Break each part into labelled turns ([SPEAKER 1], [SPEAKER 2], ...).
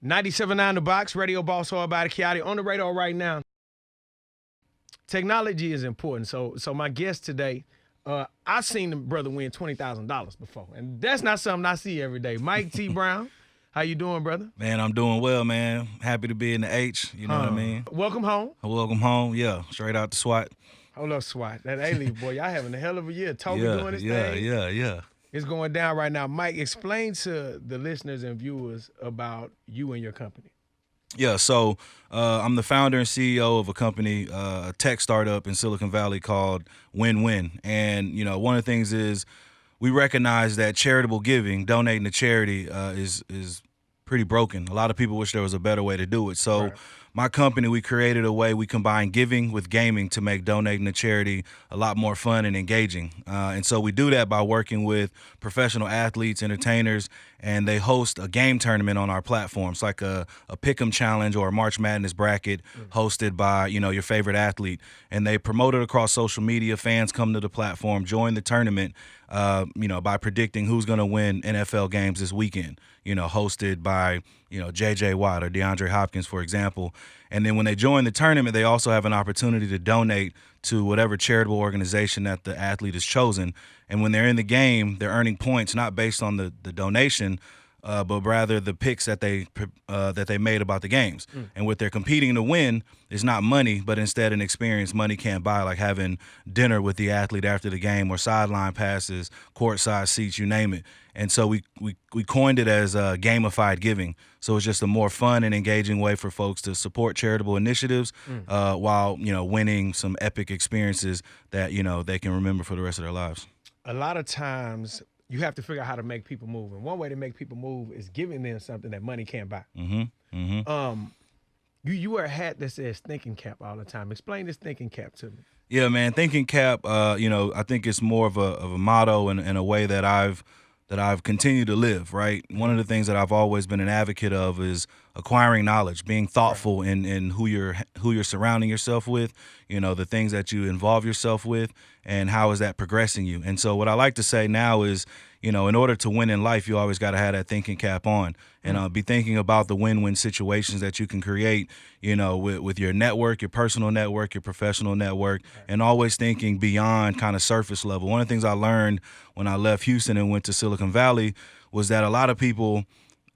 [SPEAKER 1] 97.9 The Box, Radio Boss, all about Kiati on the radar right now. Technology is important. So my guest today, I seen the brother win $20,000 before, and that's not something I see every day. Mike T. Brown, how you doing, brother?
[SPEAKER 2] Man, I'm doing well, man. Happy to be in the H, you know what I mean?
[SPEAKER 1] Welcome home.
[SPEAKER 2] Welcome home, yeah. Straight out the SWAT.
[SPEAKER 1] Hold up, SWAT. That Alief, boy, y'all having a hell of a year. Toby doing his thing.
[SPEAKER 2] Yeah.
[SPEAKER 1] It's going down right now. Mike, explain to the listeners and viewers about you and your company.
[SPEAKER 2] Yeah, so I'm the founder and CEO of a company, a tech startup in Silicon Valley called Win-Win. And, you know, one of the things is we recognize that charitable giving, donating to charity is pretty broken. A lot of people wish there was a better way to do it. So my company, we created a way we combine giving with gaming to make donating to charity a lot more fun and engaging. And so we do that by working with professional athletes, entertainers, and they host a game tournament on our platform. It's like a pick'em challenge or a March Madness bracket hosted by, you know, your favorite athlete. And they promote it across social media. Fans come to the platform, join the tournament, you know, by predicting who's going to win NFL games this weekend, you know, hosted by, you know, J.J. Watt or DeAndre Hopkins, for example. And then when they join the tournament, they also have an opportunity to donate to whatever charitable organization that the athlete has chosen. And when they're in the game, they're earning points not based on the donation, but rather the picks that they made about the games. And what they're competing to win is not money, but instead an experience money can't buy, like having dinner with the athlete after the game or sideline passes, courtside seats, you name it. And so we coined it as gamified giving. So it's just a more fun and engaging way for folks to support charitable initiatives while, you know, winning some epic experiences that, you know, they can remember for the rest of their lives.
[SPEAKER 1] A lot of times you have to figure out how to make people move. And one way to make people move is giving them something that money can't buy. You wear a hat that says thinking cap all the time. Explain this thinking cap to me.
[SPEAKER 2] Yeah, man, thinking cap, you know, I think it's more of a motto and a way that I've continued to live, right? One of the things that I've always been an advocate of is acquiring knowledge, being thoughtful in who you're surrounding yourself with, you know, the things that you involve yourself with, and how is that progressing you. And so what I like to say now is, you know, in order to win in life, you always got to have that thinking cap on and be thinking about the win-win situations that you can create, you know, with your network, your personal network, your professional network, and always thinking beyond kind of surface level. One of the things I learned when I left Houston and went to Silicon Valley was that a lot of people,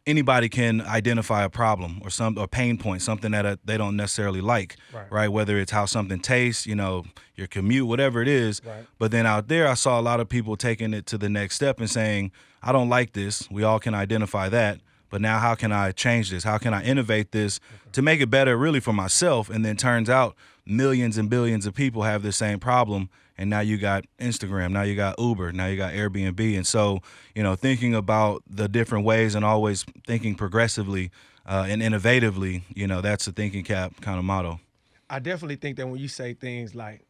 [SPEAKER 2] anybody can identify a problem or pain point, something that they don't necessarily like, right? Whether it's how something tastes, you know, your commute, whatever it is. But then out there, I saw a lot of people taking it to the next step and saying, I don't like this. We all can identify that. But now how can I change this? How can I innovate this to make it better really for myself? And then turns out millions and billions of people have the same problem. And now you got Instagram, now you got Uber, now you got Airbnb. And so, you know, thinking about the different ways and always thinking progressively and innovatively, you know, that's a thinking cap kind of motto.
[SPEAKER 1] I definitely think that when you say things like,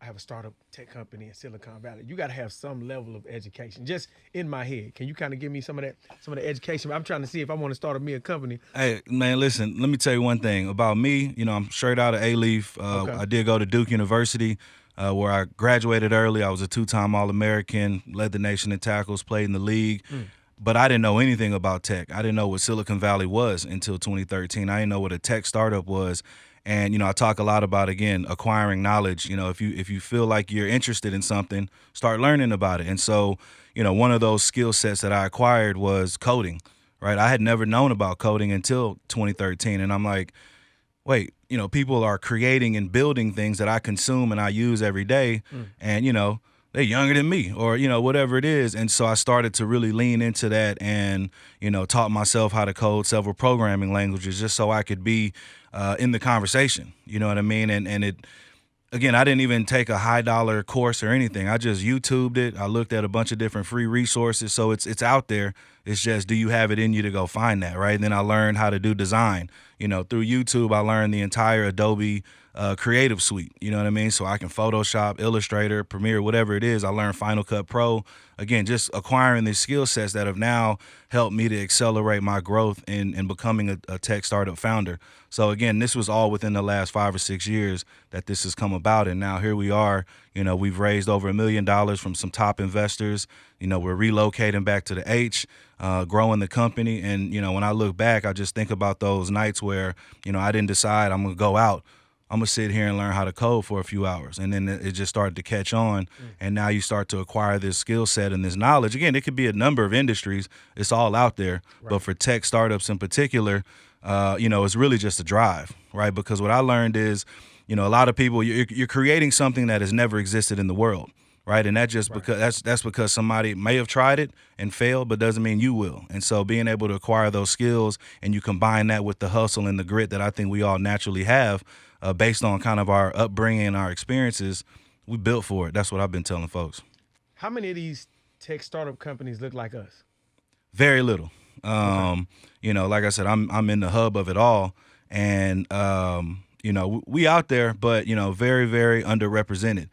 [SPEAKER 1] I have a startup tech company in Silicon Valley, you got to have some level of education. Just in my head, can you kind of give me some of the education? I'm trying to see if I want to start a company.
[SPEAKER 2] Hey, man, listen, let me tell you one thing about me. You know, I'm straight out of Alief. I did go to Duke University, where I graduated early. I was a 2-time All-American, led the nation in tackles, played in the league. But I didn't know anything about tech. I didn't know what Silicon Valley was until 2013. I didn't know what a tech startup was. And, you know, I talk a lot about, again, acquiring knowledge. You know, if you feel like you're interested in something, start learning about it. And so, you know, one of those skill sets that I acquired was coding, right? I had never known about coding until 2013. And I'm like, wait, you know, people are creating and building things that I consume and I use every day. And, you know, they're younger than me or, you know, whatever it is. And so I started to really lean into that and, you know, taught myself how to code several programming languages just so I could be in the conversation. You know what I mean? And it, again, I didn't even take a $high course or anything. I just YouTubed it. I looked at a bunch of different free resources. So it's out there. It's just, do you have it in you to go find that, right? And then I learned how to do design. You know, through YouTube, I learned the entire Adobe Creative Suite. You know what I mean? So I can Photoshop, Illustrator, Premiere, whatever it is. I learned Final Cut Pro. Again, just acquiring these skill sets that have now helped me to accelerate my growth in becoming a tech startup founder. So again, this was all within the last 5 or 6 years that this has come about. And now here we are. You know, we've raised over $1 million from some top investors We're relocating back to the H, growing the company. And, when I look back, I just think about those nights where, I didn't decide I'm going to go out. I'm going to sit here and learn how to code for a few hours. And then it just started to catch on. And now you start to acquire this skill set and this knowledge. Again, it could be a number of industries. It's all out there. Right. But for tech startups in particular, it's really just a drive, right? Because what I learned is, a lot of people, you're creating something that has never existed in the world, right? And because that's because somebody may have tried it and failed, but doesn't mean you will. And so being able to acquire those skills and you combine that with the hustle and the grit that I think we all naturally have, based on kind of our upbringing and our experiences, we built for it. That's what I've been telling folks.
[SPEAKER 1] How many of these tech startup companies look like us?
[SPEAKER 2] Very little. Like I said, I'm in the hub of it all, and we out there, but very, very underrepresented.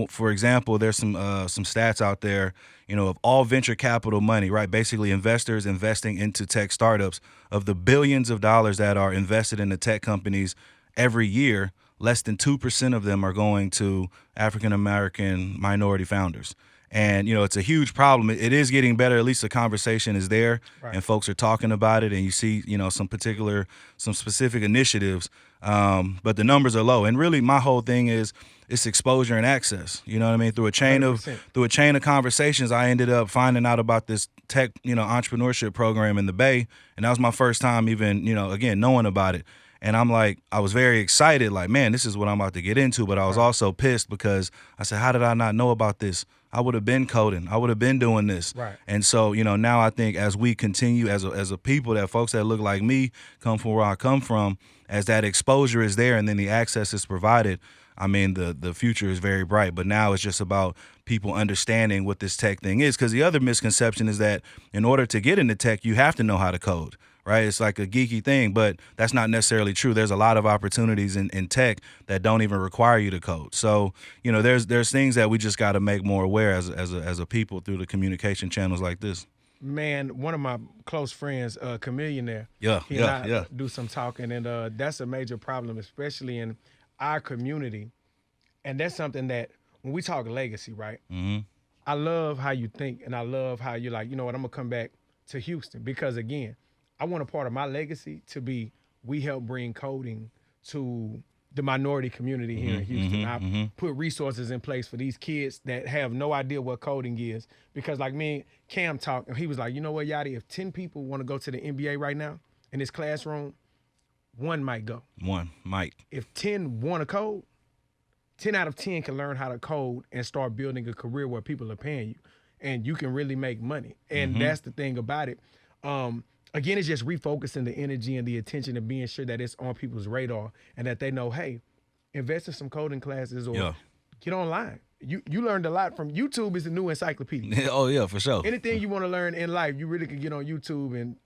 [SPEAKER 2] For example, there's some stats out there, of all venture capital money, right? Basically investors investing into tech startups, of the billions of dollars that are invested in the tech companies every year, less than 2% of them are going to African-American minority founders. And, it's a huge problem. It is getting better. At least the conversation is there, right, and folks are talking about it. And you see, some specific initiatives, but the numbers are low. And really my whole thing is it's exposure and access. You know what I mean? Through a chain 100%. of conversations, I ended up finding out about this tech, entrepreneurship program in the Bay. And that was my first time even, again, knowing about it. And I'm like, I was very excited, like, man, this is what I'm about to get into. But I was also pissed because I said, how did I not know about this? I would have been coding. I would have been doing this.
[SPEAKER 1] Right.
[SPEAKER 2] And so, now I think as we continue as a people, that folks that look like me come from where I come from, as that exposure is there and then the access is provided, I mean, the future is very bright. But now it's just about people understanding what this tech thing is. Because the other misconception is that in order to get into tech, you have to know how to code. Right, it's like a geeky thing, but that's not necessarily true. There's a lot of opportunities in tech that don't even require you to code. So, there's things that we just got to make more aware as a people through the communication channels like this.
[SPEAKER 1] Man, one of my close friends, Chameleon there, he and I do some talking, and that's a major problem, especially in our community. And that's something that when we talk legacy, right?
[SPEAKER 2] Mm-hmm.
[SPEAKER 1] I love how you think, and I love how you're like, you know what, I'm gonna come back to Houston because again, I want a part of my legacy to be we help bring coding to the minority community here in Houston. I put resources in place for these kids that have no idea what coding is. Because like me and Cam talked, and he was like, you know what, Yachty, if 10 people want to go to the NBA right now in this classroom, one might go.
[SPEAKER 2] One might.
[SPEAKER 1] If 10 want to code, 10 out of 10 can learn how to code and start building a career where people are paying you. And you can really make money. And that's the thing about it. Again, it's just refocusing the energy and the attention and being sure that it's on people's radar and that they know, hey, invest in some coding classes or get online. You learned a lot from YouTube. Is the new encyclopedia.
[SPEAKER 2] Oh, yeah, for sure.
[SPEAKER 1] Anything you want to learn in life, you really can get on YouTube and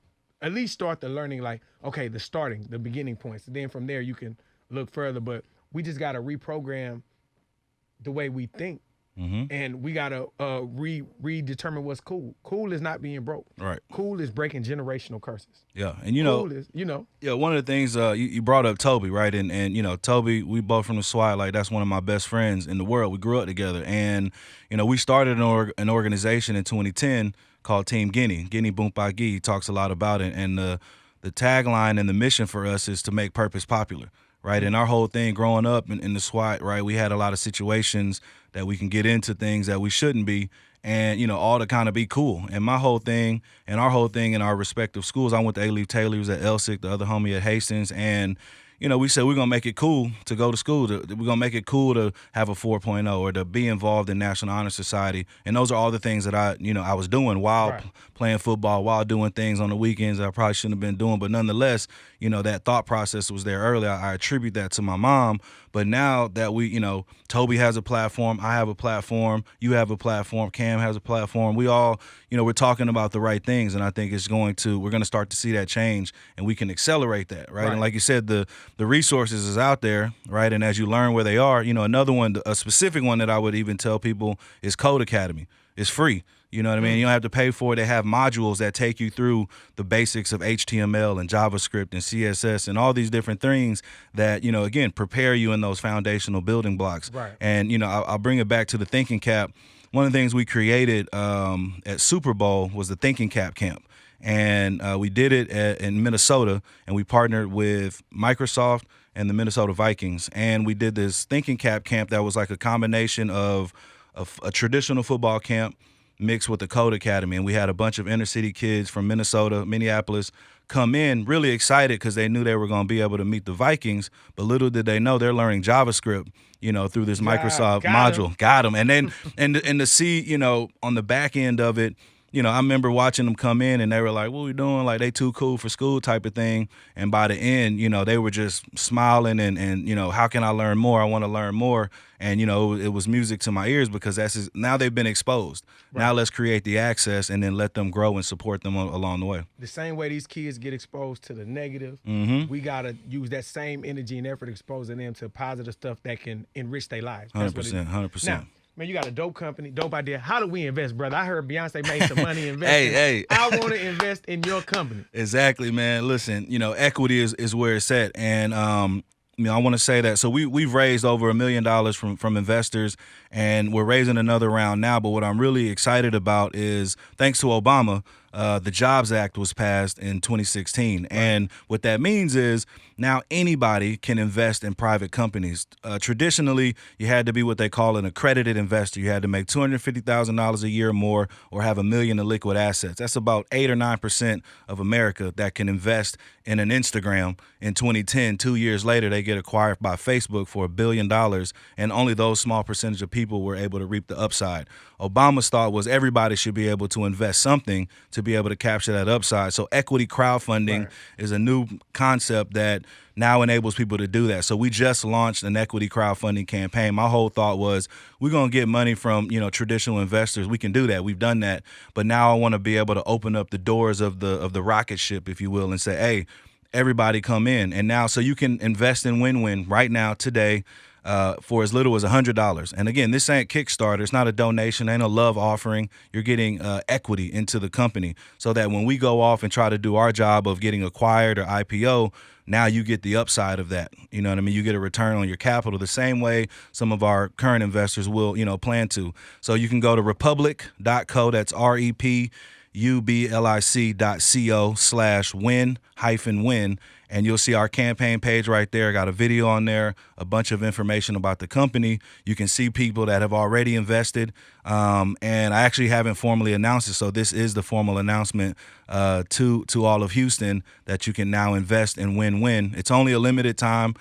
[SPEAKER 1] at least start the learning, like, okay, the beginning points. And then from there, you can look further. But we just got to reprogram the way we think. And we got to redetermine what's cool. Cool is not being broke.
[SPEAKER 2] Right.
[SPEAKER 1] Cool is breaking generational curses.
[SPEAKER 2] Yeah. And,
[SPEAKER 1] cool is,
[SPEAKER 2] Yeah, one of the things you brought up Toby, right? And Toby, we both from the SWAT. Like, that's one of my best friends in the world. We grew up together. And, we started an organization in 2010 called Team Guinea. Guinea Boompa Guy. He talks a lot about it. And the tagline and the mission for us is to make purpose popular. Right. And our whole thing growing up in the SWAT, right, we had a lot of situations that we can get into things that we shouldn't be and, all to kind of be cool. And my whole thing and our whole thing in our respective schools, I went to Alief Taylor, was at Elsick, the other homie at Hastings. And, we said we're going to make it cool to go to school. We're going to make it cool to have a 4.0 or to be involved in National Honor Society. And those are all the things that I was doing while playing football, while doing things on the weekends that I probably shouldn't have been doing. But nonetheless, that thought process was there earlier. I attribute that to my mom. But now that we, Toby has a platform, I have a platform, you have a platform, Cam has a platform. We all, we're talking about the right things. And I think we're going to start to see that change and we can accelerate that, right? And like you said, the resources is out there, right? And as you learn where they are, another one, a specific one that I would even tell people is Code Academy. It's free. You know what I mean? You don't have to pay for it. They have modules that take you through the basics of HTML and JavaScript and CSS and all these different things that, you know, again, prepare you in those foundational building blocks.
[SPEAKER 1] Right.
[SPEAKER 2] And, you know, I'll bring it back to the thinking cap. One of the things we created at Super Bowl was the thinking cap camp. And we did it in Minnesota, and we partnered with Microsoft and the Minnesota Vikings. And we did this thinking cap camp that was like a combination of a traditional football camp mixed with the Code Academy. And we had a bunch of inner city kids from Minnesota, Minneapolis, come in really excited because they knew they were going to be able to meet the Vikings. But little did they know they're learning JavaScript, you know, through this Microsoft module. Got them. And then and to see, you know, on the back end of it, you know, I remember watching them come in and they were like, what we doing? Like, they too cool for school type of thing. And by the end, you know, they were just smiling and you know, how can I learn more? I want to learn more. And, you know, it was music to my ears because now they've been exposed. Right. Now let's create the access and then let them grow and support them along the way.
[SPEAKER 1] The same way these kids get exposed to the negative, we got to use that same energy and effort exposing them to positive stuff that can enrich their lives.
[SPEAKER 2] 100%, 100%.
[SPEAKER 1] Now, man, you got a dope company, dope idea. How do we invest, brother? I heard Beyonce made some money investing.
[SPEAKER 2] Hey.
[SPEAKER 1] I want to invest in your company.
[SPEAKER 2] Exactly, man. Listen, you know, equity is where it's at. And, you know, I want to say that. So we've raised over $1 million from investors, and we're raising another round now. But what I'm really excited about is, thanks to Obama, the Jobs Act was passed in 2016. Right. And what that means is now anybody can invest in private companies. Traditionally, you had to be what they call an accredited investor. You had to make $250,000 a year or more or have $1 million in liquid assets. That's about 8 or 9% of America that can invest in an Instagram. In 2010, 2 years later, they get acquired by Facebook for $1 billion, and only those small percentage of people were able to reap the upside. Obama's thought was everybody should be able to invest something to be able to capture that upside. So equity crowdfunding is a new concept that now enables people to do that. So we just launched an equity crowdfunding campaign. My whole thought was we're going to get money from, you know, traditional investors. We can do that. We've done that. But now I want to be able to open up the doors of the rocket ship, if you will, and say, hey, everybody come in. And now, so you can invest in Win-Win right now, today, for as little as $100. And again, this ain't Kickstarter. It's not a donation. Ain't a love offering. You're getting equity into the company so that when we go off and try to do our job of getting acquired or IPO, now you get the upside of that. You know what I mean? You get a return on your capital the same way some of our current investors will, you know, plan to. So you can go to republic.co. That's republic.co/win-win. And you'll see our campaign page right there. Got a video on there, a bunch of information about the company. You can see people that have already invested. And I actually haven't formally announced it, so this is the formal announcement to all of Houston that you can now invest in Win-Win. It's only a limited time.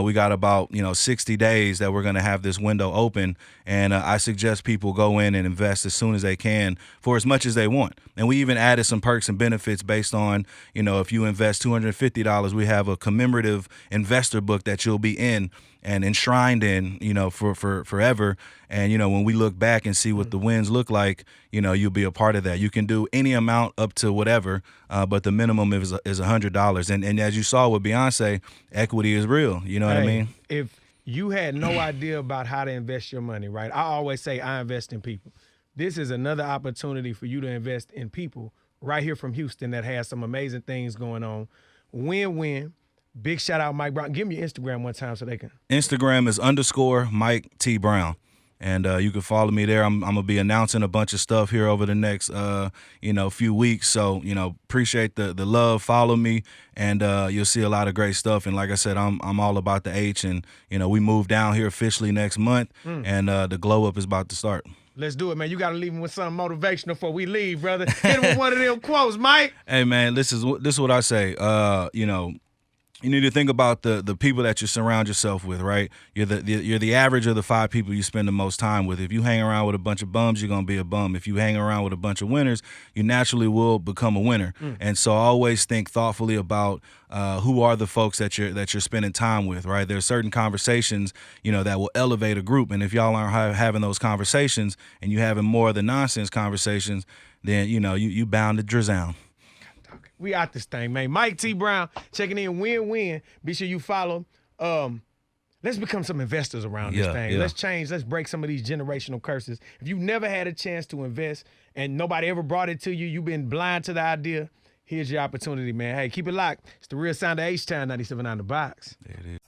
[SPEAKER 2] We got about 60 days that we're going to have this window open, and I suggest people go in and invest as soon as they can for as much as they want. And we even added some perks and benefits based on, if you invest $250, we have a commemorative investor book that you'll be in and enshrined in, for forever. And, when we look back and see what the wins look like, you'll be a part of that. You can do any amount up to whatever, but the minimum is $100. And as you saw with Beyonce, equity is real. You know what I mean?
[SPEAKER 1] If you had no idea about how to invest your money, right? I always say I invest in people. This is another opportunity for you to invest in people right here from Houston that has some amazing things going on. Win-win. Big shout out, Mike Brown. Give me your Instagram one time so they can.
[SPEAKER 2] Instagram is _Mike T. Brown. And you can follow me there. I'm going to be announcing a bunch of stuff here over the next, few weeks. So, appreciate the love. Follow me, and you'll see a lot of great stuff. And like I said, I'm all about the H. And, we move down here officially next month, and the glow up is about to start.
[SPEAKER 1] Let's do it, man. You got to leave him with something motivational before we leave, brother. Hit him with one of them quotes, Mike.
[SPEAKER 2] Hey, man, this is what I say. You need to think about the people that you surround yourself with, right? You're the average of the 5 people you spend the most time with. If you hang around with a bunch of bums, you're gonna be a bum. If you hang around with a bunch of winners, you naturally will become a winner. And so always think thoughtfully about who are the folks that you're spending time with, right? There are certain conversations, that will elevate a group. And if y'all aren't having those conversations and you having more of the nonsense conversations, then you bound to drizzle.
[SPEAKER 1] We out this thing, man. Mike T. Brown checking in. Win-win. Be sure you follow let's become some investors around this thing.
[SPEAKER 2] Yeah.
[SPEAKER 1] Let's break some of these generational curses. If you've never had a chance to invest and nobody ever brought it to you, you've been blind to the idea, here's your opportunity, man. Hey, keep it locked. It's the real sound of H-Town 97 on the box.
[SPEAKER 2] There it is.